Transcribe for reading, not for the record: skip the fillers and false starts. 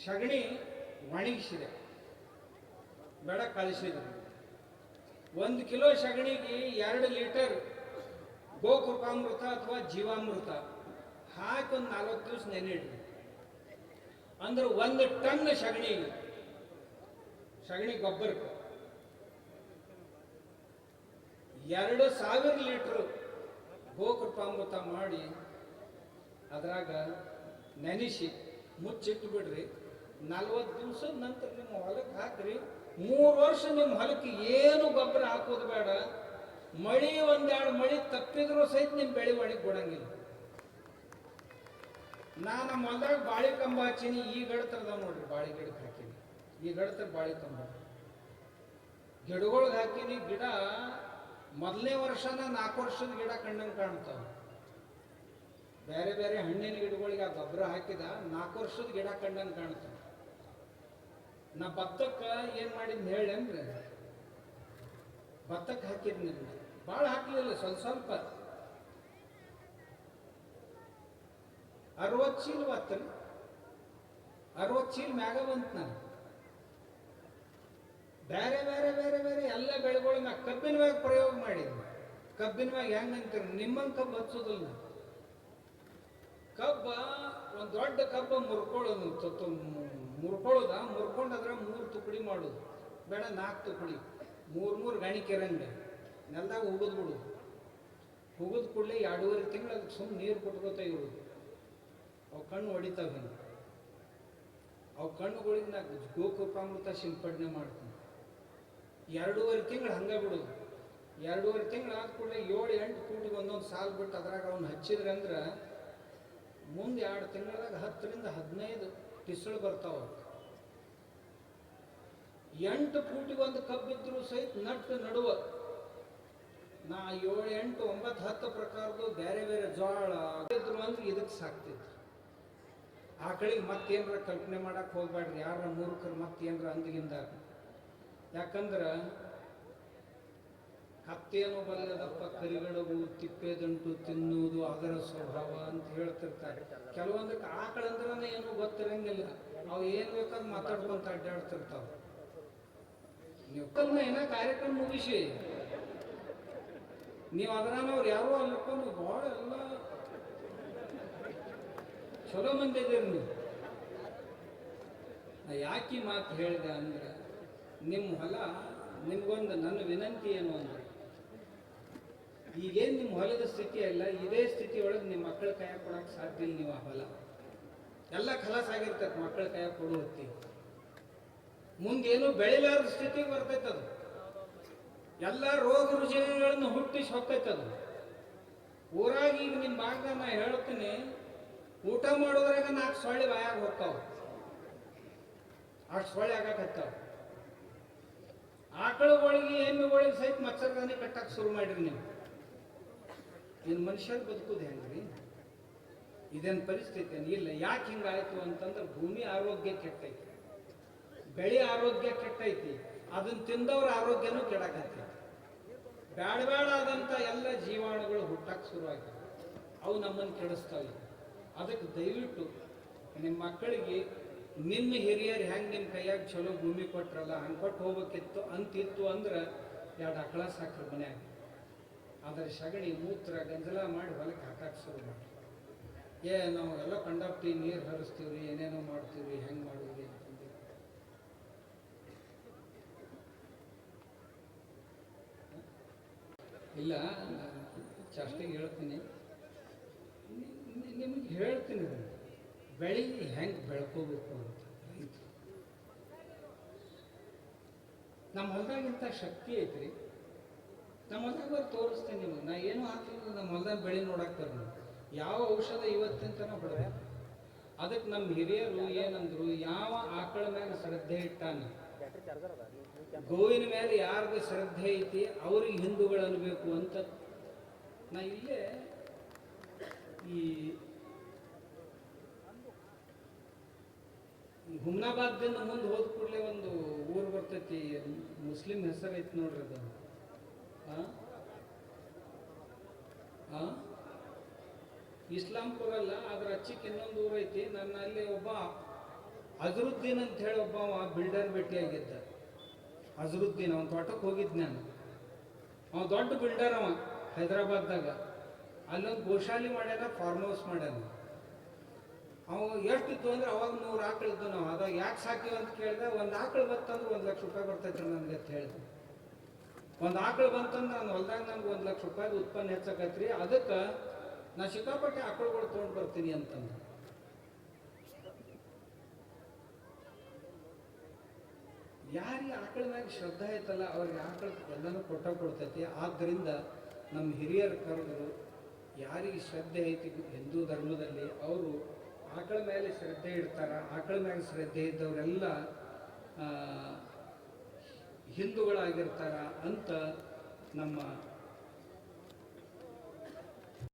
ಸಗಣಿ ಒಣಗಿಸಿದೆ, ಬೇಡ ಕಳಿಸಿದ್ರು. 1 ಕಿಲೋ ಸಗಣಿಗೆ 2 ಲೀಟರ್ ಗೋಕೃಪಾಮೃತ ಅಥವಾ ಜೀವಾಮೃತ ಹಾಕಿ ಒಂದು 40 ದಿವಸ ನೆನೆಯಿಡ್ರಿ. ಅಂದ್ರೆ 1 ಟನ್ ಸಗಣಿ ಗೊಬ್ಬರಕ್ಕೆ 2000 ಲೀಟರ್ ಗೋಕೃಪಾಮೃತ ಮಾಡಿ ಅದ್ರಾಗ ನೆನೆಸಿ ಮುಚ್ಚಿಟ್ಟು ಬಿಡ್ರಿ. 40 ದಿವಸದ ನಂತರ ನಿಮ್ಮ ಹೊಲಕ್ಕೆ ಹಾಕ್ರಿ. 3 ವರ್ಷ ನಿಮ್ಮ ಹೊಲಕ್ಕೆ ಏನು ಗೊಬ್ಬರ ಹಾಕೋದು ಬೇಡ. ಮಳಿ 1-2 ಮಳಿ ತಪ್ಪಿದ್ರು ಸಹಿತ ನಿಮ್ಮ ಬೆಳೆ ಒಳಗೆ ಕೊಡಂಗಿಲ್ಲ. ನಾನು ಮೊದಲಾಗ ಬಾಳಿ ಕಂಬ ಹಚ್ಚೀನಿ. ಈ ಗಡತರದ ನೋಡ್ರಿ, ಬಾಳಿ ಗಿಡಕ್ಕೆ ಹಾಕೀನಿ. ಈ ಗಡತರ ಬಾಳಿ ಕಂಬ ಗಿಡಗಳಿಗೆ ಹಾಕೀನಿ. ಗಿಡ ಮೊದಲನೇ ವರ್ಷನ 4 ವರ್ಷದ ಗಿಡ ಕಂಡಂಗೆ ಕಾಣ್ತಾವ. ಬೇರೆ ಬೇರೆ ಹಣ್ಣಿನ ಗಿಡಗಳಿಗೆ ಆ ಗೊಬ್ಬರ ಹಾಕಿದ 4 ವರ್ಷದ ಗಿಡ ಕಂಡಂಗೆ ಕಾಣ್ತಾವ. ನಾ ಭತ್ತಕ್ಕೆ ಏನು ಮಾಡಿದ್ನಿ ಹೇಳಿ ಅಂದ್ರೆ, ಭತ್ತಕ್ಕೆ ಹಾಕಿದ್ನಿ. ಭಾಳ ಹಾಕಲಿಲ್ಲ, ಸ್ವಲ್ಪ 60 ಚೀಲ ಬತ್ತ, 60 ಚೀಲ ಮ್ಯಾಗ ಬಂತು. ನಾನು ಬೇರೆ ಬೇರೆ ಬೇರೆ ಬೇರೆ ಎಲ್ಲ ಬೆಳೆಗಳು ನಾ ಕಬ್ಬಿನ ಮ್ಯಾಗ ಪ್ರಯೋಗ ಮಾಡಿದ್ವಿ. ಕಬ್ಬಿನ ಮ್ಯಾಗ ಹೆಂಗೆ ಅಂತೀರಿ, ನಿಮ್ಮಂಗೆ ಕಬ್ಬು ಹಚ್ಚೋದಿಲ್ಲ. ಕಬ್ಬ ಒಂದು ದೊಡ್ಡ ಕಬ್ಬ ಮುರ್ಕೊಂಡು ಅದ್ರ 3 ತುಕಡಿ ಮಾಡೋದು, ಬೇಡ 4 ತುಕಡಿ, 3 ಗಣಿಕೆರಂಗೆ ನೆಲದಾಗ ಹುಗಿದ್ ಬಿಡೋದು. ಹುಗಿದ ಕೂಡಲೇ 2.5 ತಿಂಗಳು ಅದಕ್ಕೆ ಸುಮ್ಮನೆ ನೀರು ಕೊಟ್ಕೋತಾ ಇರೋದು. ಅವು ಕಣ್ಣು ಹೊಡಿತಾವ. ಹಿಂಗೆ ಅವು ಕಣ್ಣುಗಳಿಗೆ ನಾ ಗೋಕೃಪಾಮೃತ ಸಿಂಪಡಣೆ ಮಾಡ್ತೀನಿ. 2.5 ತಿಂಗಳು ಹಂಗೆ ಬಿಡೋದು. 2.5 ತಿಂಗಳು ಆದ ಕೂಡಲೇ 7-8 ಫೂಟಿಗೆ ಒಂದೊಂದು ಸಾಲು ಬಿಟ್ಟು ಅದ್ರಾಗ ಅವ್ನು ಹಚ್ಚಿದ್ರೆ ಅಂದ್ರೆ ಮುಂದೆ 2 ತಿಂಗಳದಾಗ 10ರಿಂದ 15 ಟಿಸಳು ಬರ್ತಾವ. 8 ಫೂಟಿಗೆ ಒಂದು ಕಬ್ಬಿದ್ರು ಸಹಿತ ನಡುವ ನಾ 7, 8, 9, 10 ಪ್ರಕಾರದ್ದು ಬೇರೆ ಬೇರೆ ಜೋಳ ಇದ್ರು ಅಂದ್ರೆ ಇದಕ್ಕೆ ಸಾಕ್ತಿದ್ರು. ಆ ಕಡೆಗೆ ಮತ್ತೇನರ ಕಲ್ಪನೆ ಮಾಡಕ್ಕೆ ಹೋಗ್ಬೇಡ್ರಿ ಯಾರ ಮೂರ್ಖರು ಮತ್ತೇನರ ಅಂದಿಗಿಂದ. ಯಾಕಂದ್ರೆ ಕತ್ತೇನು ಬಲ್ಲದಪ್ಪ ಕರಿಗಡಗು ತಿಪ್ಪೆದಂಟು ತಿನ್ನುವುದು ಅದರ ಸ್ವಭಾವ ಅಂತ ಹೇಳ್ತಿರ್ತಾರೆ. ಕೆಲವೊಂದಕ್ಕೆ ಆಕಳಂದ್ರೆ ಏನು ಗೊತ್ತಿರಂಗಿಲ್ಲ, ಅವು ಏನು ಬೇಕಾದ್ರೆ ಮಾತಾಡ್ಕೊಂತ ಅಡ್ಡಾಡ್ತಿರ್ತಾವ. ನೀವು ಏನೋ ಕಾರ್ಯಕ್ರಮ ಮುಗಿಸಿ ನೀವು ಅದರವ್ರು ಯಾರೋ ಅಲ್ಲಿಕೊಂಡು ಭಾಳ ಎಲ್ಲ ಚಲೋ ಮಂದಿ ಇದೀರಿ ನೀವು. ಯಾಕೆ ಮಾತು ಹೇಳಿದೆ ಅಂದ್ರೆ, ನಿಮ್ಮ ಹೊಲ ನಿಮ್ಗೊಂದು ನನ್ನ ವಿನಂತಿ ಏನು ಅಂದ್ರೆ, ಈಗೇನು ನಿಮ್ಮ ಹೊಲದ ಸ್ಥಿತಿ ಅಲ್ಲ, ಇದೇ ಸ್ಥಿತಿ ಒಳಗೆ ನಿಮ್ಮ ಮಕ್ಕಳ ಕೈಯಾಗ ಕೊಡಕ್ಕೆ ಸಾಧ್ಯ ಇಲ್ಲ. ನೀವು ಆ ಹೊಲ ಎಲ್ಲ ಖಲಾಸ್ ಆಗಿರ್ತದೆ, ಮಕ್ಕಳ ಕೈಯಾಗ ಕೊಡು ಹೊತ್ತಿ ಮುಂದೇನು ಬೆಳಿಲಾರದ ಸ್ಥಿತಿಗೆ ಬರ್ತೈತದು. ಎಲ್ಲ ರೋಗ ರುಜಿನಗಳನ್ನು ಹುಟ್ಟಿಸಿ ಹೊಕ್ಕೈತದು. ಊರಾಗ ಈಗ ನಿಮ್ಮ ಭಾಗದಾಗ ನಾ ಹೇಳ್ತೀನಿ, ಊಟ ಮಾಡೋದ್ರಾಗ 4 ಸೊಳ್ಳೆ ಬಾಯಾಗ ಹೋಗ್ತಾವ, ಅಷ್ಟು ಸೊಳ್ಳೆ ಆಗಕತ್ತಾವ. ಆಕಳುಗಳಿಗೆ ಎಮ್ಮೆಗಳಿಗೆ ಸಹಿತ ಮಚ್ಚರದಾನಿ ಕಟ್ಟಕ್ಕೆ ಶುರು ಮಾಡಿರಿ ನೀವು. ಇನ್ನು ಮನುಷ್ಯರು ಬದುಕುದು ಹೆಂಗ್ರಿ? ಇದೇನು ಪರಿಸ್ಥಿತಿ ಇಲ್ಲ. ಯಾಕೆ ಹಿಂಗಾಯ್ತು ಅಂತಂದ್ರೆ, ಭೂಮಿ ಆರೋಗ್ಯ ಕೆಟ್ಟೈತಿ, ಬೆಳೆ ಆರೋಗ್ಯ ಕೆಟ್ಟೈತಿ, ಅದನ್ನ ತಿಂದವ್ರ ಆರೋಗ್ಯನೂ ಕೆಡಕತ್ತೈತಿ. ಬೇಡ ಆದಂಥ ಎಲ್ಲ ಜೀವಾಣುಗಳು ಹುಟ್ಟಕ್ಕೆ ಶುರುವಾಗ್ತವೆ, ಅವು ನಮ್ಮನ್ನು ಕೆಡಿಸ್ತಾವೆ. ಅದಕ್ಕೆ ದಯವಿಟ್ಟು ನಿಮ್ಮ ಮಕ್ಕಳಿಗೆ ನಿಮ್ಮ ಹಿರಿಯರು ಹೆಂಗೆ ನಿಮ್ಮ ಕೈಯಾಗ ಚಲೋ ಭೂಮಿ ಕೊಟ್ರಲ್ಲ ಹಂಗೆ ಕೊಟ್ಟು ಹೋಗ್ಬೇಕಿತ್ತು ಅಂತಿತ್ತು ಅಂದ್ರೆ 2 ಆಕಳ ಸಾಕ್ರಿ ಮನ್ಯಾಗ. ಅದರ ಸಗಣಿ ಮೂತ್ರ ಗಂಜಲ ಮಾಡಿ ಹೊಲಕ್ಕೆ ಹಾಕಕ್ಕೆ ಶುರು ಮಾಡಿ. ನಾವು ಎಲ್ಲ ಕಂಡಾಪ್ಟಿ ನೀರು ಹರಿಸ್ತೀವ್ರಿ, ಏನೇನೋ ಮಾಡ್ತೀವ್ರಿ, ಹೆಂಗೆ ಮಾಡೋದ್ರಿ ಅಂತಂದು ಇಲ್ಲ. ಚಾಸ್ಟಿಗೆ ಹೇಳ್ತೀನಿ, ನಿಮಗೆ ಹೇಳ್ತೀನಿ ಬೆಳೆ ಹೆಂಗೆ ಬೆಳ್ಕೋಬೇಕು ಅಂತ. ರೈತರು ನಮ್ಮ ಹೊಲದಾಗಿಂತ ಶಕ್ತಿ ಐತ್ರಿ. ನಮ್ಮ ಹೊಲದಾಗ ತೋರಿಸ್ತೀನಿ ನಿಮಗೆ. ನಾ ಏನು ಹಾಕ್ಲಿಲ್ಲ, ನಮ್ಮ ಹೊಲದಾಗ ಬೆಳೆ ನೋಡಾಕ್ತಾರೆ. ಯಾವ ಔಷಧ ಇವತ್ತಿನ ತನಕ ಹೊಡೆದ. ಅದಕ್ಕೆ ನಮ್ಮ ಹಿರಿಯರು ಏನಂದ್ರು, ಯಾವ ಆಕಳ ಮ್ಯಾಗ ಶ್ರದ್ಧೆ ಇಟ್ಟಾನ, ಗೋವಿನ ಮೇಲೆ ಯಾರ್ದು ಶ್ರದ್ಧೆ ಐತಿ ಅವ್ರಿಗೆ ಹಿಂದೂಗಳು ಅನ್ಬೇಕು ಅಂತ. ನಾ ಇಲ್ಲೇ ಈ ಹುಮ್ನಾಬಾದ್ದಿಂದ ಮುಂದೆ ಹೋದ ಕೂಡಲೇ ಒಂದು ಊರು ಬರ್ತೈತಿ, ಮುಸ್ಲಿಂ ಹೆಸರು ಐತಿ ನೋಡ್ರಿ ಅದು. ಇಸ್ಲಾಂಪುರ ಅಲ್ಲ, ಅದ್ರ ಹಚ್ಚಿಕ್ಕೆ ಇನ್ನೊಂದು ಊರು ಐತಿ. ನನ್ನ ಅಲ್ಲಿ ಒಬ್ಬ ಅಜರುದ್ದೀನ್ ಅಂತ ಹೇಳಿ ಒಬ್ಬ ಬಿಲ್ಡರ್ ಭೇಟಿಯಾಗಿದ್ದ. ಅಜರುದ್ದೀನ್ ಅವನ ತೋಟಕ್ಕೆ ಹೋಗಿದ್ದು ನಾನು. ಅವ ದೊಡ್ಡ ಬಿಲ್ಡರ್, ಅವ ಹೈದರಾಬಾದ್ದಾಗ ಅಲ್ಲೊಂದು ಗೋಶಾಲಿ ಮಾಡ್ಯಾನ, ಫಾರ್ಮ್ ಹೌಸ್ ಮಾಡ್ಯಾನ. ಅವ ಎಷ್ಟಿತ್ತು ಅಂದ್ರೆ ಅವಾಗ 100 ಆಕಳಿದ್ದು. ನಾವು ಅದಾಗ ಯಾಕೆ ಸಾಕಿವಿ ಅಂತ ಕೇಳಿದೆ. ಒಂದು ಆಕಳು ಬರ್ತಂದ್ರೆ 1 ಲಕ್ಷ ರೂಪಾಯಿ ಬರ್ತೈತ್ರಿ ನನಗೆ ಅಂತ ಹೇಳಿದೆ. ಒಂದು ಆಕಳು ಬಂತಂದ್ರೆ ನಾನು ಹೊಲ್ದಾಗ ನನಗೆ 1 ಲಕ್ಷ ರೂಪಾಯಿ ಉತ್ಪನ್ನ ಹೆಚ್ಚಾಕತ್ರಿ, ಅದಕ್ಕೆ ನಾ ಸಿಕ್ಕಾಪಟ್ಟೆ ಆಕಳುಗಳು ತೊಗೊಂಡು ಬರ್ತೀನಿ ಅಂತಂದು. ಯಾರಿಗೆ ಆಕಳ ಮ್ಯಾಗ ಶ್ರದ್ಧಾ ಐತಲ್ಲ ಅವ್ರಿಗೆ ಆಕಳ ಎಲ್ಲನೂ ಕೊಡ್ತೈತಿ. ಆದ್ದರಿಂದ ನಮ್ಮ ಹಿರಿಯರು ಕರೆದ್ರು, ಯಾರಿಗೆ ಶ್ರದ್ಧೆ ಐತಿ ಹಿಂದೂ ಧರ್ಮದಲ್ಲಿ ಅವರು ಆಕಳ ಮೇಲೆ ಶ್ರದ್ಧೆ ಇಡ್ತಾರ. ಆಕಳ ಮ್ಯಾಗ ಶ್ರದ್ಧೆ ಇದ್ದವರೆಲ್ಲ ಹಿಂದೂಗಳಾಗಿರ್ತಾರ ಅಂತ ನಮ್ಮ